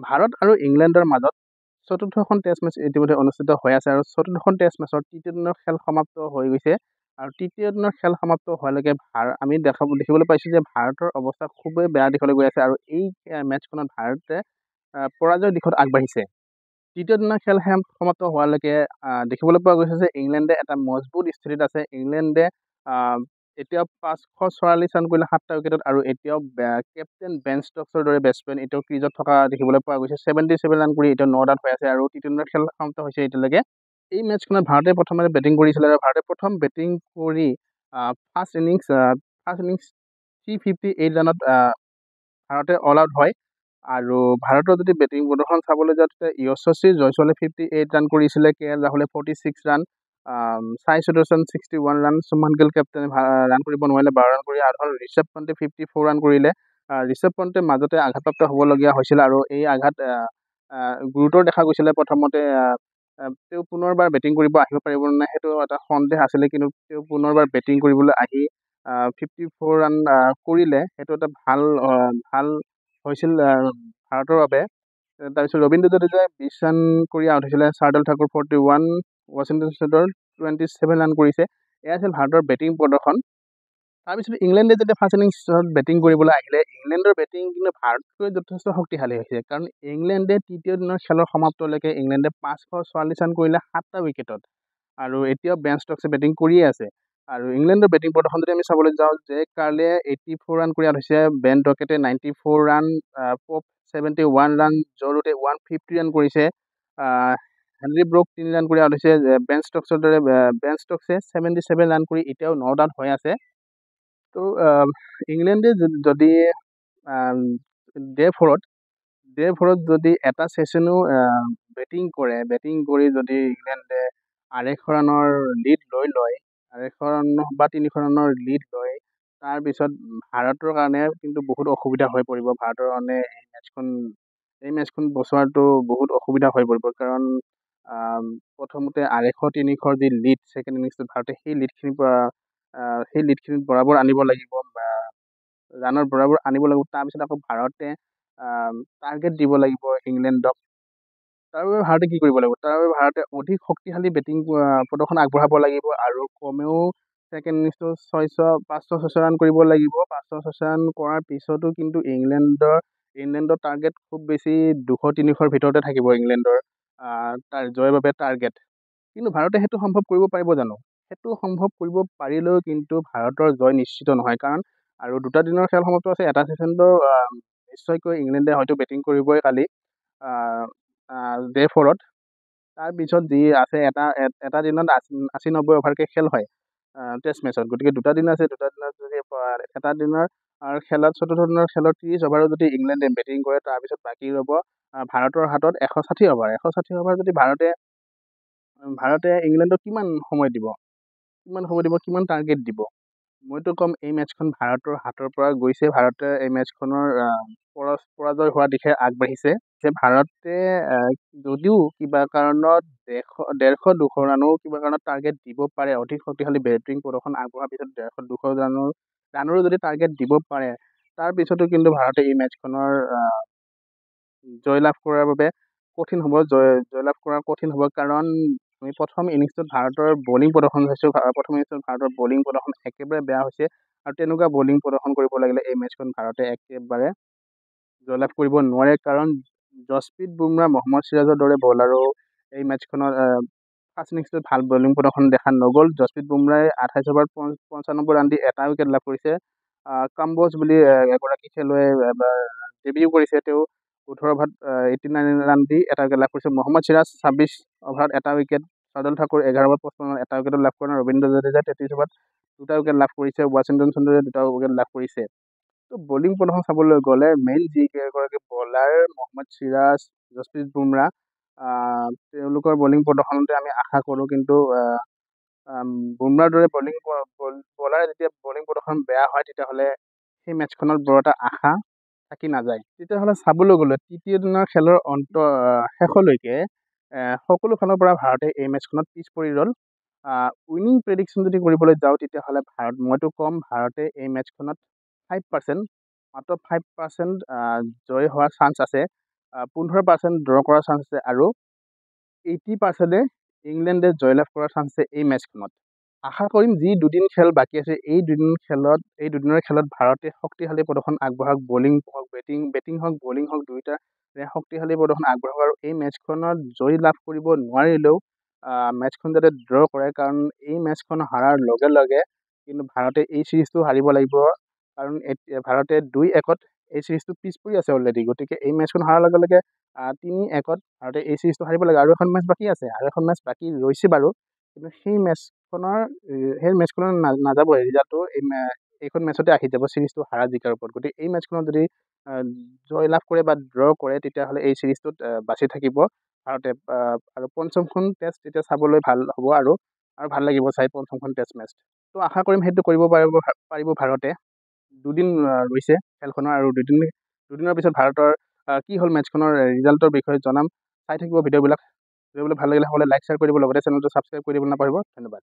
ভাৰত আৰু ইংলেণ্ডৰ মাজত চতুৰ্থখন টেষ্ট মেচ ইতিমধ্যে অনুষ্ঠিত হৈ আছে আৰু চতুৰ্থখন টেষ্ট মেচৰ তৃতীয় দিনৰ খেল সমাপ্ত হৈ গৈছে আৰু তৃতীয় দিনৰ খেল সমাপ্ত হোৱালৈকে আমি দেখিবলৈ পাইছোঁ যে ভাৰতৰ অৱস্থা খুবেই বেয়া দিশলৈ গৈ আছে আৰু এই মেচখনত ভাৰতে পৰাজয়ৰ দিশত আগবাঢ়িছে। তৃতীয় দিনৰ খেল সমাপ্ত হোৱালৈকে দেখিবলৈ পোৱা গৈছে যে ইংলেণ্ডে এটা মজবুত স্থিতিত আছে। ইংলেণ্ডে এতিয়াও 544 ৰান কৰিলে 7টা উইকেটত আৰু এতিয়াও কেপ্টেইন বেন ষ্টকছৰ দৰে বেটছমেন এতিয়াও ক্ৰিজত থকা দেখিবলৈ পোৱা গৈছে। 77 ৰান কৰি এতিয়াও নট আউট হৈ আছে আৰু তৃতীয় দিনৰ খেল সমাপ্ত হৈছে এতিয়ালৈকে। এই মেচখনত ভাৰতে প্ৰথমতে বেটিং কৰিছিলে আৰু ভাৰতে প্ৰথম বেটিং কৰি ফাৰ্ষ্ট ইনিংছ 358 ৰানত ভাৰতে অল আউট হয় আৰু ভাৰতৰ যদি বেটিং প্ৰদৰ্শন চাবলৈ যাওঁ তেতিয়া য়শস্বী জয়ছোৱালে 58 ৰান কৰিছিলে, কে এল ৰাহুলে 46 ৰান, সাই সুদৰ্শন 61 ৰান, সুমন গিল কেপ্টেইনে ৰান কৰিব নোৱাৰিলে 12 ৰান কৰি আউট হ'ল। ঋষভ পন্তে 54 ৰান কৰিলে। ঋষভ পন্তে মাজতে আঘাতপ্ৰাপ্ত হ'বলগীয়া হৈছিল আৰু এই আঘাত গুৰুতৰ দেখা গৈছিলে। প্ৰথমতে তেওঁ পুনৰবাৰ বেটিং কৰিব আহিব পাৰিব নে নাই সেইটো এটা সন্দেহ আছিলে, কিন্তু তেওঁ পুনৰবাৰ বেটিং কৰিবলৈ আহি 54 ৰান কৰিলে। সেইটো এটা ভাল হৈছিল ভাৰতৰ বাবে। তাৰপিছত ৰবীন্দ্ৰ জাদেজাই 20 ৰান কৰি আউট হৈছিলে। শাৰ্দুল ঠাকুৰ 41, ৱাশ্বিংটন সুন্দৰ 27 ৰান কৰিছে। এয়া আছিল ভাৰতৰ বেটিং প্ৰদৰ্শন। তাৰপিছত ইংলেণ্ডে যেতিয়া ফাৰ্ষ্ট ইনিংছত বেটিং কৰিবলৈ আহিলে, ইংলেণ্ডৰ বেটিং কিন্তু ভাৰততকৈ যথেষ্ট শক্তিশালী হৈছে, কাৰণ ইংলেণ্ডে তৃতীয় দিনৰ খেলৰ সমাপ্তলৈকে ইংলেণ্ডে 544 ৰান কৰিলে 7টা উইকেটত আৰু এতিয়াও বেন ষ্টকছে বেটিং কৰিয়ে আছে। আৰু ইংলেণ্ডৰ বেটিং প্ৰদৰ্শন যদি আমি চাবলৈ যাওঁ, জেক কাৰ্লিয়ে 84 ৰান কৰি আউট হৈছে, বেন ডকেটে 94 ৰান, পপ 71 ৰান, জ' ৰুটে 150 ৰান কৰিছে, হেনৰি ব্ৰুক 3 ৰান কৰি আউট হৈছে। বেন ষ্টকছৰ দৰে বেন ষ্টকছে 77 ৰান কৰি এতিয়াও নট আউট হৈ আছে। তো ইংলেণ্ডে যদি ডে ফ'ৰত যদি এটা ছেশ্যনো বেটিং কৰি যদি ইংলেণ্ডে 250 ৰানৰ লিড লৈ লয়, 250 ৰান বা 300 ৰানৰ লিড লয়, তাৰপিছত ভাৰতৰ কাৰণে কিন্তু বহুত অসুবিধা হৈ পৰিব। ভাৰতৰ কাৰণে এই মেচখন বচোৱাটো বহুত অসুবিধা হৈ পৰিব, কাৰণ প্ৰথমতে 250-300 যি লিড ছেকেণ্ড ইনিংছটোত ভাৰতে সেই লিডখিনিত বৰাবৰ আনিব লাগিব, ৰানৰ বৰাবৰ আনিব লাগিব। তাৰপিছত আকৌ ভাৰতে টাৰ্গেট দিব লাগিব ইংলেণ্ডক। তাৰ বাবে ভাৰতে কি কৰিব লাগিব? তাৰ বাবে ভাৰতে অধিক শক্তিশালী বেটিং প্ৰদৰ্শন আগবঢ়াব লাগিব আৰু কমেও ছেকেণ্ড ইনিংছটো 506 ৰান কৰিব লাগিব। 506 ৰান কৰাৰ পিছতো কিন্তু ইংলেণ্ডৰ টাৰ্গেট খুব বেছি 200-300ৰ ভিতৰতে থাকিব ইংলেণ্ডৰ তাৰ জয়ৰ বাবে টাৰ্গেট। কিন্তু ভাৰতে সেইটো সম্ভৱ কৰিব পাৰিব জানো? সেইটো সম্ভৱ কৰিব পাৰিলেও কিন্তু ভাৰতৰ জয় নিশ্চিত নহয়, কাৰণ আৰু 2টা দিনৰ খেল সমাপ্ত আছে। এটা ছেশ্যনটো নিশ্চয়কৈ ইংলেণ্ডে হয়তো বেটিং কৰিবই কালি ডে ফ'ৰত। তাৰপিছত যি আছে এটা দিনত 80-90 অভাৰকৈ খেল হয় টেষ্ট মেচত, গতিকে 2টা দিন আছে। 2টা দিনত যদি এটা দিনৰ খেলত চতুৰ্থ দিনৰ খেলত 30 অভাৰো যদি ইংলেণ্ডে বেটিং কৰে, তাৰপিছত বাকী ৰ'ব ভাৰতৰ হাতত 160 অভাৰ। 160 অভাৰ যদি ভাৰতে ইংলেণ্ডক কিমান সময় দিব, কিমান টাৰ্গেট দিব? মইতো ক'ম এই মেচখন ভাৰতৰ হাতৰ পৰা গৈছে। ভাৰতে এই মেচখনৰ পৰাজয় হোৱাৰ দিশে আগবাঢ়িছে। যে ভাৰতে যদিও কিবা কাৰণত 150-200 ৰানো কিবা কাৰণত টাৰ্গেট দিব পাৰে, অধিক শক্তিশালী বেটিং প্ৰদৰ্শন আগবঢ়াৰ পিছত 150-200 ৰানৰো যদি টাৰ্গেট দিব পাৰে, তাৰপিছতো কিন্তু ভাৰতে এই মেচখনৰ জয়লাভ কৰাৰ বাবে কঠিন হ'ব। জয়লাভ কৰা কঠিন হ'ব, কাৰণ আমি প্ৰথম ইনিংছটোত ভাৰতৰ বলিং প্ৰদৰ্শন চাইছোঁ। প্ৰথম ইনিংছটোত ভাৰতৰ বলিং প্ৰদৰ্শন একেবাৰে বেয়া হৈছে আৰু তেনেকুৱা বলিং প্ৰদৰ্শন কৰিব লাগিলে এই মেচখন ভাৰতে একেবাৰে জয়লাভ কৰিব নোৱাৰে, কাৰণ যশপ্ৰীত বুমৰাহ, মহম্মদ চিৰাজৰ দৰে বলাৰো এই মেচখনত ফাৰ্ষ্ট ইনিংছটোত ভাল বলিং প্ৰদৰ্শন দেখা নগ'ল। যশপ্ৰীত বুমৰাহে 28 অভাৰত 95 ৰান দি এটা উইকেট লাভ কৰিছে। কাম্বজ বুলি এগৰাকী খেলুৱৈ ডেবিউ কৰিছে, তেওঁ 18 অভাৰত 89 ৰান দি এটা উইকেট লাভ কৰিছে। মহম্মদ চিৰাজ 26 অভাৰত এটা উইকেট, শাৰ্দুল ঠাকুৰ 11 অভাৰত 55 ৰান এটা উইকেট লাভ কৰে। ৰবীন্দ্ৰ জাদেজাই 33 অভাৰত 2টা উইকেট লাভ কৰিছে। ৱাশ্বিংটন সুন্দৰে 2টা উইকেট লাভ কৰিছে। তো বলিং প্ৰদৰ্শন চাবলৈ গ'লে মেইন যিকেইগৰাকী বলাৰ মহম্মদ চিৰাজ, যশপ্ৰীত বুমৰাহ, তেওঁলোকৰ বলিং প্ৰদৰ্শনতে আমি আশা কৰোঁ, কিন্তু বুমৰাহৰ দৰে বলাৰে যেতিয়া বলিং প্ৰদৰ্শন বেয়া হয়, তেতিয়াহ'লে সেই মেচখনত বৰ এটা আশা থাকি নাযায়। তেতিয়াহ'লে চাবলৈ গ'লে তৃতীয় দিনৰ খেলৰ শেষলৈকে সকলো ফালৰ পৰা ভাৰতে এই মেচখনত পিছ পৰি ৰ'ল। উইনিং প্ৰেডিকশ্যন যদি কৰিবলৈ যাওঁ, তেতিয়াহ'লে মইতো ক'ম ভাৰতে এই মেচখনত 5%, মাত্ৰ 5% জয় হোৱাৰ চান্স আছে। 15% ড্ৰ কৰাৰ চান্স আছে আৰু 80% ইংলেণ্ডে জয়লাভ কৰাৰ চান্স আছে এই মেটচখনত। আশা কৰিম যি দুদিন খেল বাকী আছে এই দুদিনৰ খেলত ভাৰতে শক্তিশালী প্ৰদৰ্শন আগবঢ়াওক, বেটিং হওক বলিং হওক দুয়োটাৰে শক্তিশালী প্ৰদৰ্শন আগবঢ়াওক আৰু এই মেটচখনত জয় লাভ কৰিব নোৱাৰিলেও মেটচখন যাতে ড্ৰ কৰে, কাৰণ এই মেটচখন হাৰাৰ লগে লগে কিন্তু ভাৰতে এই চিৰিজটো হাৰিব লাগিব, কাৰণ ভাৰতে 2-1 এই চিৰিজটো পিছ পৰি আছে অলৰেডি। গতিকে এই মেটচখন হাৰাৰ লগে লগে 3-1 ভাৰতে এই চিৰিজটো হাৰিব লাগে। আৰু এখন মেটচ বাকী আছে, আৰু এখন মেটচ বাকী ৰৈছে বাৰু, কিন্তু সেই মেটচখনৰ নাযাবই ৰিজাল্টটো এইখন মেটচতে আহি যাব চিৰিজটো হাৰা জিকাৰ ওপৰত। গতিকে এই মেটচখনত যদি জয় লাভ কৰে বা ড্ৰ কৰে তেতিয়াহ'লে এই চিৰিজটোত বাচি থাকিব ভাৰতে, আৰু পঞ্চমখন টেষ্ট তেতিয়া চাবলৈ ভাল হ'ব আৰু ভাল লাগিব চাই পঞ্চমখন টেষ্ট মেটচ। তো আশা কৰিম সেইটো কৰিব পাৰিব ভাৰতে। দুদিন ৰৈছে খেলখনৰ, আৰু দুদিনৰ পিছত ভাৰতৰ কি হ'ল মেটচখনৰ ৰিজাল্টৰ বিষয়ে জনাম। চাই থাকিব ভিডিঅ'বিলাক ভাল লাগিলে সকলোৱে লাইক শ্বেয়াৰ কৰিব, লগতে চেনেলটো ছাবস্ক্ৰাইব কৰি দিব নাপাহৰিব। ধন্যবাদ।